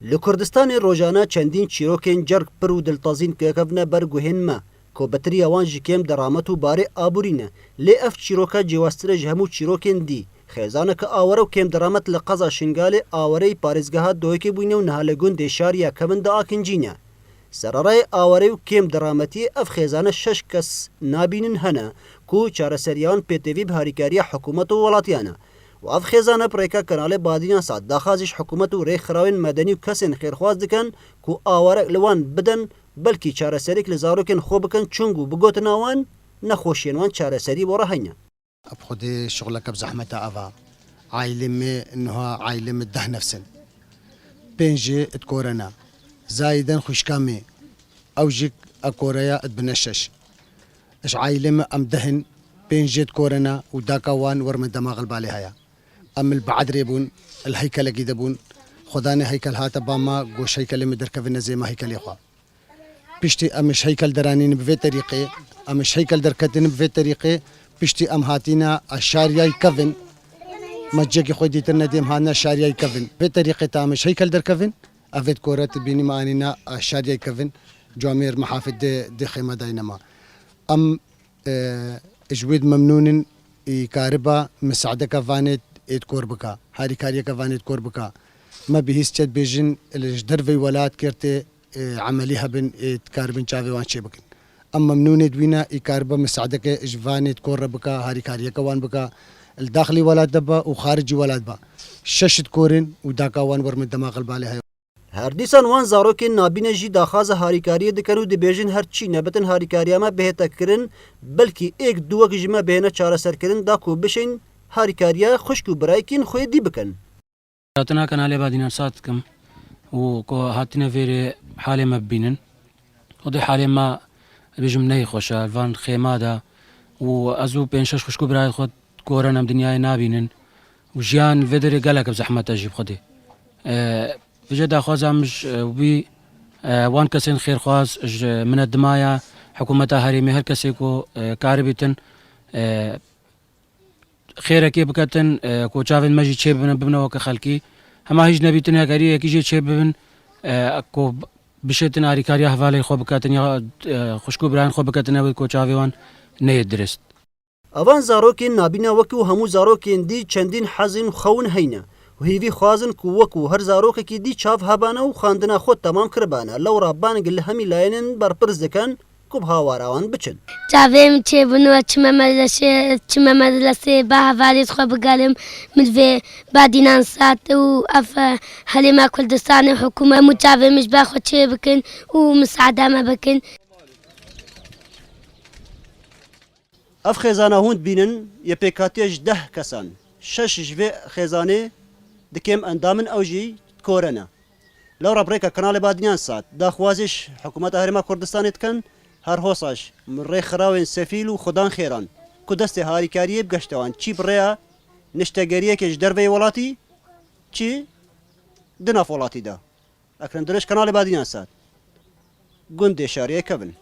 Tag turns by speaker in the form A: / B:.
A: لکردستان روزانه چندین چیروکین جرگ پر و دلتازین که کفنه برگوهن ما که بطری آوان جکیم درامت و باره آبورینه لی اف چیروکا جواستر جهمو چیروکین دی خیزانه که آوره و کم درامت لقضا شنگال آوره پارزگاه دوی که بوینه و نهالگون دیشاریا کمن دا آکنجینه سرارای آوره و کم درامتی اف خیزانه 6 کس نابینن هنه که چارسریان پیتوی بهاریکاری حکومت و ولاتیانه و اف خیزانه پریکا کنال بادینا ساد داخازش حکومت و ری خراوین مدنی و کسین خیرخواز دکن که آواره لوان بدن بلکی چارسریک لزاروکن خوبکن چونگو بگوتن آوان نخوشینوان چارسری بورا هنه
B: بخدي شغلك بزحمة أبا عائلة إنها عائلة ده نفسن بينجي تكورنا زايدا خشكامي أوجك أكوريا تبنشش إيش عائلة أم دهن بينجي تكورنا وداكوان ورم الدماغ البالي هيا أم البعد ريبون الهيكل جيدبون خداني هيكل هاتا باما قوش هيكل مدركفنا زي ما هيكل يخوا بيشتي أمش هيكل درانين بفي طريقي أمش هيكل دركتين بفي طريقي بيشتي أم هاتينا الشارياي كفن مجاكي خودي ترنا ديم هانا الشارياي كفن بطريقة تامش هيكل در كفن أفيد كورات بيني مانينا الشارياي كفن جوامير محافظ دي خيمة داينما أم اجويد ممنون كاربا مساعدة كفانت إيد كوربكا هاري كاريا كفانت كوربكا ما بيهيس تشد بيجن الجدر في ولاد كيرتي عمليها بن إيد كاربن شافي وان شبكن أما ممنونة دوينا إيكاربا مساعدك إجفاني تكور بكا هاري كاريا كوان بكا الداخلي ولاد دبا وخارجي ولاد با ششت كورين وداكا وان ورم الدماغ البالي هاي
A: هردیسان وان زاروکین نابین جی داخاز هاریکاری دکنو دی بیجن هرچی نبتن هاریکاری ما بهتا کرن بلکی ایک دوک جمع بهنا چاره سر کرن دا کو بشین هاریکاریا خشکو برایکین خوی دی بکن
C: راتنا كنالي بادينا ساتكم وكو هاتنا فيري حالي مبينن ودي حالي ما بيجم نهي خوشا الفان خيمادا وازو بين شش خشكو براي خود كورونا بدنياي نابينن وجيان فيدري قالك بزحمة اجيب خدي في جدا خوازا مش وبي وان كسين خير خواز من الدمايا حكومتها هريمي هر كسيكو كاربيتن خير كي بكتن كو تشافن ماجي تشيبن ببنا وك خلكي هما هيج نبيتن هكاري كي جي تشيبن اكو بشتن هاريكاريا حوالي خو بكتن يا خشكو براين خو بكتن كو تشافيوان ني درست
A: اوان زاروکین نابینا وکو همو زاروکین دی چندین حزین خون هینا و هیوی خوازن کو وکو هر زاروک کی دی چاف هبانه و خواندنا خود تمام کربانه لو ربان گل همی لاینن بر پرز دکن کوب هاواراوان بچن
D: چاویم چه بنو چما مدرسه با حوالي خو بقالم مدفي بادينان سات و اف هلما كردستان حكومه متابع مش باخد شي بكن ومساعده ما بكن
A: اف خزانه هوند بینن ی پیکاتیج 10 کسان 6 جوی خزانه دکم اندامن اوجی کورنا لو ربریکا کانال بادیان سات دا خوازش حکومت هرما کردستان تکن هر هوساش مری خراوین سفیل و خدان خیران کو دست هاریکاری بگشتوان چی بریا نشتگریه که جدروی ولاتی چی دنا ولاتی دا اکرم درش کانال بادیان سات گند شاریه کبن